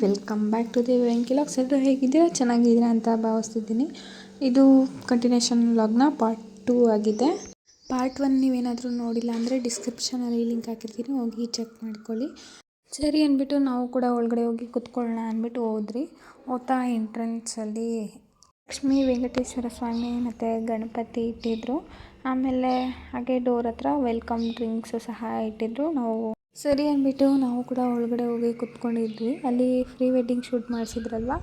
Welcome back to the Venkilogs. ಎಲ್ಲರೂ ಹೇಗಿದ್ದೀರಾ? ಚೆನ್ನಾಗಿದ್ದೀರಾ ಅಂತ ಭಾವಿಸ್ತಿದ್ದೀನಿ. ಇದು ಕಂಟಿನ್ಯೂಷನ್ ವ್ಲಾಗ್ನ ಪಾರ್ಟ್ 2 ಆಗಿದೆ. ಪಾರ್ಟ್ 1 ನೀವೇನಾದರೂ ನೋಡಿಲ್ಲ ಅಂದರೆ ಡಿಸ್ಕ್ರಿಪ್ಷನಲ್ಲಿ ಲಿಂಕ್ ಹಾಕಿರ್ತೀನಿ, ಹೋಗಿ ಚೆಕ್ ಮಾಡ್ಕೊಳ್ಳಿ. ಸರಿ ಅಂದ್ಬಿಟ್ಟು ನಾವು ಕೂಡ ಒಳಗಡೆ ಹೋಗಿ ಕುತ್ಕೊಳ್ಳೋಣ ಅಂದ್ಬಿಟ್ಟು ಹೋದ್ರಿ. ಹೋಗ್ತಾ ಎಂಟ್ರೆನ್ಸಲ್ಲಿ ಲಕ್ಷ್ಮೀ ವೆಂಕಟೇಶ್ವರ ಸ್ವಾಮಿ ಮತ್ತು ಗಣಪತಿ ಇಟ್ಟಿದ್ರು. ಆಮೇಲೆ ಹಾಗೆ ಡೋರ್ ಹತ್ರ ವೆಲ್ಕಮ್ ಡ್ರಿಂಕ್ಸು ಸಹ ಇಟ್ಟಿದ್ರು. ನಾವು ಸರಿ ಅಂದ್ಬಿಟ್ಟು ನಾವು ಕೂಡ ಒಳಗಡೆ ಹೋಗಿ ಕುತ್ಕೊಂಡಿದ್ವಿ. ಅಲ್ಲಿ ಪ್ರೀ ವೆಡ್ಡಿಂಗ್ ಶೂಟ್ ಮಾಡಿಸಿದ್ರಲ್ವ,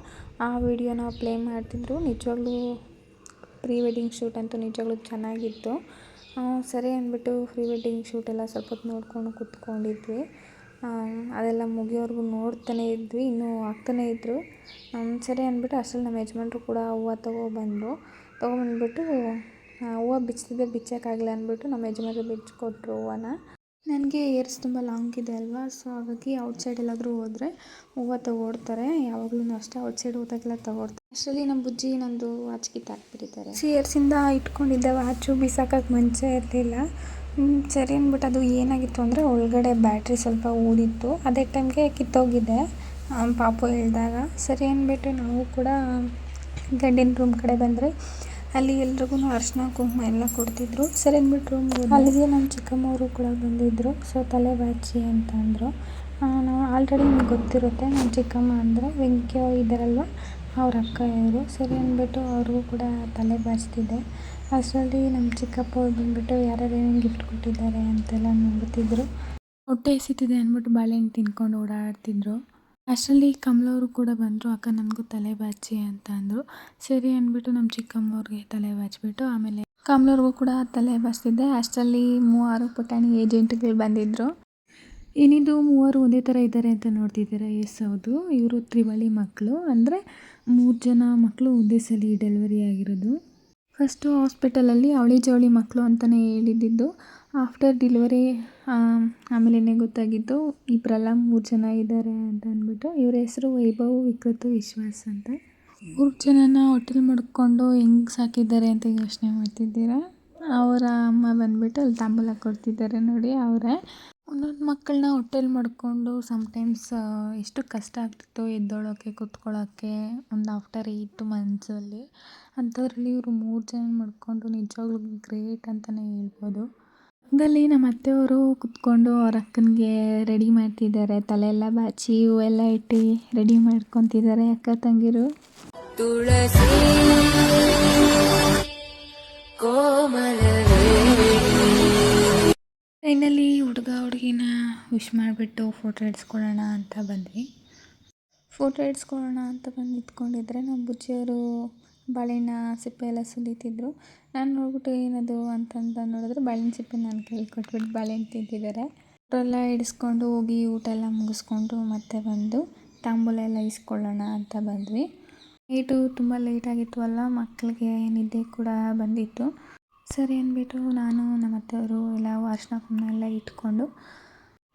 ಆ ವಿಡಿಯೋನ ಪ್ಲೇ ಮಾಡ್ತಿದ್ರು. ನಿಜವಾಗ್ಲೂ ಪ್ರೀ ವೆಡ್ಡಿಂಗ್ ಶೂಟ್ ಅಂತೂ ನಿಜವಾಗ್ಲೂ ಚೆನ್ನಾಗಿತ್ತು. ಸರಿ ಅಂದ್ಬಿಟ್ಟು ಪ್ರೀ ವೆಡ್ಡಿಂಗ್ ಶೂಟೆಲ್ಲ ಸ್ವಲ್ಪ ಹೊತ್ತು ನೋಡ್ಕೊಂಡು ಕುತ್ಕೊಂಡಿದ್ವಿ. ಅದೆಲ್ಲ ಮುಗಿಯೋವರೆಗೂ ನೋಡ್ತಾನೇ ಇದ್ವಿ, ಇನ್ನೂ ಆಗ್ತಾನೇ ಇದ್ದರು. ಸರಿ ಅಂದ್ಬಿಟ್ಟು ಅಷ್ಟರಲ್ಲಿ ನಮ್ಮ ಯಜಮಾನ್ರು ಕೂಡ ಹೂವು ತೊಗೊಂಬಂದ್ಬಿಟ್ಟು ಹೂವು ಬಿಚ್ಚೋಕ್ಕಾಗಲ್ಲ ಅಂದ್ಬಿಟ್ಟು ನಮ್ಮ ಯಜಮಾನ್ರು ಬಿಚ್ಚಿಕೊಟ್ರು ಹೂವನ. ನನಗೆ ಏರ್ಸ್ ತುಂಬ ಲಾಂಗ್ ಇದೆ ಅಲ್ವಾ, ಸೊ ಹಾಗಾಗಿ ಔಟ್ಸೈಡ್ ಎಲ್ಲಾದರೂ ಹೋದರೆ ಹೂವು ತಗೊಡ್ತಾರೆ. ಯಾವಾಗಲೂ ಅಷ್ಟೇ ಔಟ್ಸೈಡ್ ಹೋದಾಗೆಲ್ಲ ತಗೊಡ್ತಾರೆ. ಅಷ್ಟರಲ್ಲಿ ನಮ್ಮ ಬುಜ್ಜಿ ನಂದು ವಾಚ್ ಕಿತ್ತಾಕ್ಬಿಟ್ಟಿದ್ದಾರೆ. ಏರ್ಸಿಂದ ಇಟ್ಕೊಂಡಿದ್ದ ವಾಚು ಬಿಸಾಕಕ್ಕೆ ಮನಸ್ಸೇ ಇರಲಿಲ್ಲ. ಸರಿ ಅಂದ್ಬಿಟ್ಟು ಅದು ಏನಾಗಿತ್ತು ಅಂದರೆ ಒಳಗಡೆ ಬ್ಯಾಟ್ರಿ ಸ್ವಲ್ಪ ಊದಿತ್ತು. ಅದೇ ಟೈಮ್ಗೆ ಕಿತ್ತೋಗಿದೆ ಪಾಪು ಹೇಳಿದಾಗ. ಸರಿ ಅಂದ್ಬಿಟ್ಟು ನಾವು ಕೂಡ ಗಂಡಿನ ರೂಮ್ ಕಡೆ ಬಂದರೆ ಅಲ್ಲಿ ಎಲ್ರಿಗೂ ಅರಿಶಿನ ಕುಂಕುಮ ಎಲ್ಲ ಕೊಡ್ತಿದ್ರು. ಸರಿ ಅಂದ್ಬಿಟ್ಟು ರೂಮ್ಗೆ ಅಲ್ಲಿಗೆ ನಮ್ಮ ಚಿಕ್ಕಮ್ಮವರು ಕೂಡ ಬಂದಿದ್ದರು. ಸೊ ತಲೆ ಬಾಚಿ ಅಂತ ಅಂದರು. ನಾವು ಆಲ್ರೆಡಿ ನಿಮ್ಗೆ ಗೊತ್ತಿರುತ್ತೆ, ನಮ್ಮ ಚಿಕ್ಕಮ್ಮ ಅಂದರೆ ವೆಂಕಿ ಇದ್ದಾರಲ್ವ, ಅವ್ರ ಅಕ್ಕ ಇವರು. ಸರಿ ಅಂದ್ಬಿಟ್ಟು ಅವ್ರಿಗೂ ಕೂಡ ತಲೆ ಬಾಚ್ತಿದ್ದೆ. ಅಷ್ಟರಲ್ಲಿ ನಮ್ಮ ಚಿಕ್ಕಪ್ಪ ಅವ್ರು ಬಂದುಬಿಟ್ಟು ಯಾರ್ಯಾರು ಏನೇನು ಗಿಫ್ಟ್ ಕೊಟ್ಟಿದ್ದಾರೆ ಅಂತೆಲ್ಲ ನೋಡ್ತಿದ್ರು. ಹೊಟ್ಟೆ ಎಸಿತಿದೆ ಅಂದ್ಬಿಟ್ಟು ಬಾಳೆಹಣ್ಣು ತಿನ್ಕೊಂಡು ಓಡಾಡ್ತಿದ್ರು. ಅಷ್ಟರಲ್ಲಿ ಕಮಲವರು ಕೂಡ ಬಂದರು. ಅಕ್ಕ ನನಗೂ ತಲೆ ಬಾಚಿ ಅಂತ ಅಂದರು. ಸರಿ ಅಂದ್ಬಿಟ್ಟು ನಮ್ಮ ಚಿಕ್ಕಮ್ಮವ್ರಿಗೆ ತಲೆ ಬಾಚಿಬಿಟ್ಟು ಆಮೇಲೆ ಕಮಲವ್ರಿಗೂ ಕೂಡ ತಲೆ ಬಾಚ್ತಿದ್ದೆ. ಅಷ್ಟರಲ್ಲಿ 3 ಪುಟಾಣಿ ಏಜೆಂಟ್ಗಳು ಬಂದಿದ್ದರು. ಏನಿದು 3 ಒಂದೇ ಥರ ಇದ್ದಾರೆ ಅಂತ ನೋಡ್ತಿದ್ದೀರಾ? ಎಸ್ ಹೌದು, ಇವರು ತ್ರಿವಳಿ ಮಕ್ಕಳು. ಅಂದರೆ 3 ಜನ ಮಕ್ಕಳು ಒಂದೇ ಸಲ ಡೆಲಿವರಿ ಆಗಿರೋದು. ಫಸ್ಟು ಹಾಸ್ಪಿಟಲಲ್ಲಿ ಅವಳಿ ಜವಳಿ ಮಕ್ಕಳು ಅಂತಲೇ ಹೇಳಿದ್ದು. ಆಫ್ಟರ್ ಡೆಲಿವರಿ ಆಮೇಲೆ ಗೊತ್ತಾಗಿದ್ದು ಇಬ್ಬರಲ್ಲ 3 ಜನ ಇದ್ದಾರೆ ಅಂತ ಅಂದ್ಬಿಟ್ಟು. ಇವರ ಹೆಸರು ವೈಭವ್, ವಿಕೃತ್, ವಿಶ್ವಾಸ್ ಅಂತ. 3 ಜನನ ಹೊಟ್ಟೆಲಿ ಮಡ್ಕೊಂಡು ಹೆಂಗೆ ಸಾಕಿದ್ದಾರೆ ಅಂತ ಯೋಚನೆ ಮಾಡ್ತಿದ್ದೀರಾ? ಅವರ ಅಮ್ಮ ಬಂದುಬಿಟ್ಟು ಅಲ್ಲಿ ತಾಂಬೂಲ ಕೊಡ್ತಿದ್ದಾರೆ ನೋಡಿ, ಅವರೇ. ಒಂದೊಂದು ಮಕ್ಕಳನ್ನ ಹೊಟ್ಟೆಲಿ ಮಡ್ಕೊಂಡು ಸಮ್ಟೈಮ್ಸ್ ಎಷ್ಟು ಕಷ್ಟ ಆಗ್ತಿತ್ತು ಎದ್ದೊಳೋಕ್ಕೆ, ಕೂತ್ಕೊಳ್ಳೋಕ್ಕೆ, ಒಂದು ಆಫ್ಟರ್ 8 ಮಂತ್ಸಲ್ಲಿ. ಅಂಥದ್ರಲ್ಲಿ ಇವರು 3 ಜನ ಮಡ್ಕೊಂಡು ನಿಜವಾಗ್ಲೂ ಗ್ರೇಟ್ ಅಂತಲೇ ಹೇಳ್ಬೋದು. ಹಂಗಲ್ಲಿ ನಮ್ಮ ಅತ್ತೆಯವರು ಕುತ್ಕೊಂಡು ಅವ್ರ ಅಕ್ಕನಿಗೆ ರೆಡಿ ಮಾಡ್ತಿದ್ದಾರೆ. ತಲೆಯೆಲ್ಲ ಬಾಚಿ ಹೂವೆಲ್ಲ ಇಟ್ಟು ರೆಡಿ ಮಾಡ್ಕೊತಿದ್ದಾರೆ ಅಕ್ಕ ತಂಗಿರು. ತುಳಸಿ ಫೈನಲಿ ಹುಡುಗ ಹುಡುಗಿನ ವಿಶ್ ಮಾಡಿಬಿಟ್ಟು ಫೋಟೋ ಇಡ್ಸ್ಕೊಳ್ಳೋಣ ಅಂತ ಬಂದ್ವಿ. ಫೋಟೋ ಇಡ್ಸ್ಕೊಳ್ಳೋಣ ಅಂತ ಬಂದು ನಿಂತ್ಕೊಂಡಿದ್ರೆ ನಮ್ಮ ಬುಜ್ಜಿಯವರು ಬಾಳೆಹಣ್ಣ ಸಿಪ್ಪೆ ಎಲ್ಲ ಸುಲಿತಿದ್ರು. ನಾನು ನೋಡ್ಬಿಟ್ಟು ಏನದು ಅಂತಂತ ನೋಡಿದ್ರೆ ಬಾಳೆಹಣ್ಣು ಸಿಪ್ಪೆ ನಾನು ಕೈಲಿ ಕೊಟ್ಬಿಟ್ಟು ಬಾಳೆಹಣ್ಣು ತಿಂತಿದ್ದಾರೆ. ಅವರೆಲ್ಲ ಇಡಿಸ್ಕೊಂಡು ಹೋಗಿ ಊಟ ಎಲ್ಲ ಮುಗಿಸ್ಕೊಂಡು ಮತ್ತೆ ಬಂದು ತಾಂಬೂಲ ಎಲ್ಲ ಇಸ್ಕೊಳ್ಳೋಣ ಅಂತ ಬಂದ್ವಿ. ನೈಟು ತುಂಬ ಲೇಟಾಗಿತ್ತು ಅಲ್ಲ, ಮಕ್ಕಳಿಗೆ ನಿದ್ದೆ ಕೂಡ ಬಂದಿತ್ತು. ಸರಿ ಅಂದ್ಬಿಟ್ಟು ನಾನು ನಮ್ಮ ಅತ್ತೆಯವರು ಎಲ್ಲ ಅರಿಶಿನ ಕುಂಕುಮ ಎಲ್ಲ ಇಟ್ಕೊಂಡು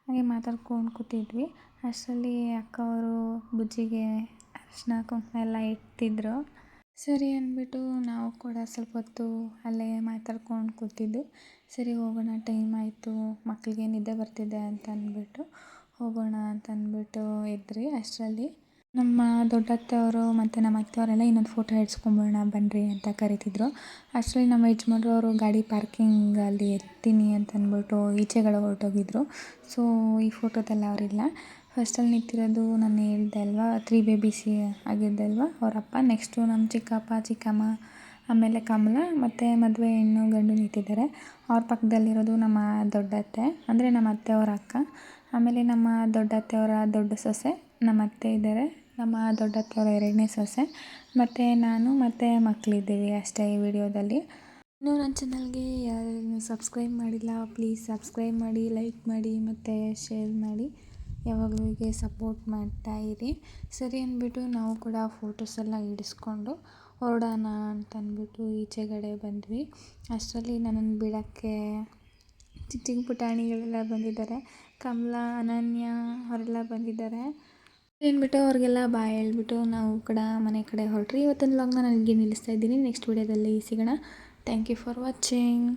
ಹಾಗೆ ಮಾತಾಡ್ಕೊಂಡು ಕೂತಿದ್ವಿ. ಅಷ್ಟರಲ್ಲಿ ಅಕ್ಕವರು ಬುಜ್ಜಿಗೆ ಅರಿಶಿನ ಕುಂಕುಮ ಎಲ್ಲ ಇಟ್ಟಿದ್ರು. ಸರಿ ಅಂದ್ಬಿಟ್ಟು ನಾವು ಕೂಡ ಸ್ವಲ್ಪ ಹೊತ್ತು ಅಲ್ಲೇ ಮಾತಾಡ್ಕೊಂಡು ಕೂತಿದ್ದು. ಸರಿ ಹೋಗೋಣ, ಟೈಮ್ ಆಯಿತು, ಮಕ್ಕಳಿಗೆ ನಿದ್ದೆ ಬರ್ತಿದೆ ಅಂತ ಅಂದ್ಬಿಟ್ಟು ಹೋಗೋಣ ಅಂತ ಅಂದ್ಬಿಟ್ಟು ಇದ್ರಿ. ಅಷ್ಟರಲ್ಲಿ ನಮ್ಮ ದೊಡ್ಡತ್ತೆಯವರು ಮತ್ತು ನಮ್ಮ ಅತ್ತೆಯವರೆಲ್ಲ ಇನ್ನೊಂದು ಫೋಟೋ ಇಡ್ಸ್ಕೊಂಬೋಣ ಬನ್ನಿರಿ ಅಂತ ಕರಿತಿದ್ರು. ಅಷ್ಟರಲ್ಲಿ ನಮ್ಮ ಯಜಮಾನ್ರು ಅವರು ಗಾಡಿ ಪಾರ್ಕಿಂಗಲ್ಲಿ ಎತ್ತೀನಿ ಅಂತ ಅಂದ್ಬಿಟ್ಟು ಈಚೆಗಡೆ ಹೊರಟೋಗಿದ್ರು. ಸೊ ಈ ಫೋಟೋದಲ್ಲಿ ಅವರಿಲ್ಲ. ಫಸ್ಟಲ್ಲಿ ನಿಂತಿರೋದು ನಾನು ಹೇಳಿದೆ ಅಲ್ವಾ, 3 ಬೇಬೀಸ್ ಆಗಿದ್ದೆ ಅಲ್ವಾ, ಅವರಪ್ಪ. ನೆಕ್ಸ್ಟು ನಮ್ಮ ಚಿಕ್ಕಪ್ಪ, ಚಿಕ್ಕಮ್ಮ, ಆಮೇಲೆ ಕಮಲ ಮತ್ತು ಮದುವೆ ಹೆಣ್ಣು ಗಂಡು ನಿಂತಿದ್ದಾರೆ. ಅವ್ರ ಪಕ್ಕದಲ್ಲಿರೋದು ನಮ್ಮ ದೊಡ್ಡತ್ತೆ, ಅಂದರೆ ನಮ್ಮ ಅತ್ತೆಯವರ ಅಕ್ಕ. ಆಮೇಲೆ ನಮ್ಮ ದೊಡ್ಡತ್ತೆಯವರ ದೊಡ್ಡ ಸೊಸೆ ನಮ್ಮ ಅತ್ತೆ ಇದ್ದಾರೆ. ನಮ್ಮ ದೊಡ್ಡತ್ತೆಯವರ 2ನೇ ಸೊಸೆ ಮತ್ತು ನಾನು ಮತ್ತು ಮಕ್ಕಳಿದ್ದೀವಿ ಅಷ್ಟೇ ಈ ವಿಡಿಯೋದಲ್ಲಿ. ಇನ್ನೂ ನನ್ನ ಚಾನಲ್ಗೆ ಯಾರು ಸಬ್ಸ್ಕ್ರೈಬ್ ಮಾಡಿಲ್ಲ, ಪ್ಲೀಸ್ ಸಬ್ಸ್ಕ್ರೈಬ್ ಮಾಡಿ, ಲೈಕ್ ಮಾಡಿ ಮತ್ತು ಶೇರ್ ಮಾಡಿ. ಯಾವಾಗಲೂ ಹೀಗೆ ಸಪೋರ್ಟ್ ಮಾಡ್ತಾಯಿರಿ. ಸರಿ ಅಂದ್ಬಿಟ್ಟು ನಾವು ಕೂಡ ಫೋಟೋಸ್ ಎಲ್ಲ ಇಡಿಸ್ಕೊಂಡು ಹೊರಡೋಣ ಅಂತಂದ್ಬಿಟ್ಟು ಈಚೆಗಡೆ ಬಂದ್ವಿ. ಅಷ್ಟರಲ್ಲಿ ನನ್ನನ್ನು ಬಿಡೋಕ್ಕೆ ಚಿಕ್ಕ ಚಿಕ್ಕ ಪುಟಾಣಿಗಳೆಲ್ಲ ಬಂದಿದ್ದಾರೆ. ಕಮಲ, ಅನನ್ಯ ಅವರೆಲ್ಲ ಬಂದಿದ್ದಾರೆ. ಅಂದ್ಬಿಟ್ಟು ಅವ್ರಿಗೆಲ್ಲ ಬಾಯ್ ಹೇಳ್ಬಿಟ್ಟು ನಾವು ಕೂಡ ಮನೆ ಕಡೆ ಹೊರಟ್ರಿ. ಇವತ್ತಿನ ವ್ಲಾಗ್ನ ನನಗೆ ನಿಲ್ಲಿಸ್ತಾ ಇದ್ದೀನಿ. ನೆಕ್ಸ್ಟ್ ವಿಡಿಯೋದಲ್ಲಿ ಸಿಗೋಣ. Thank you for watching.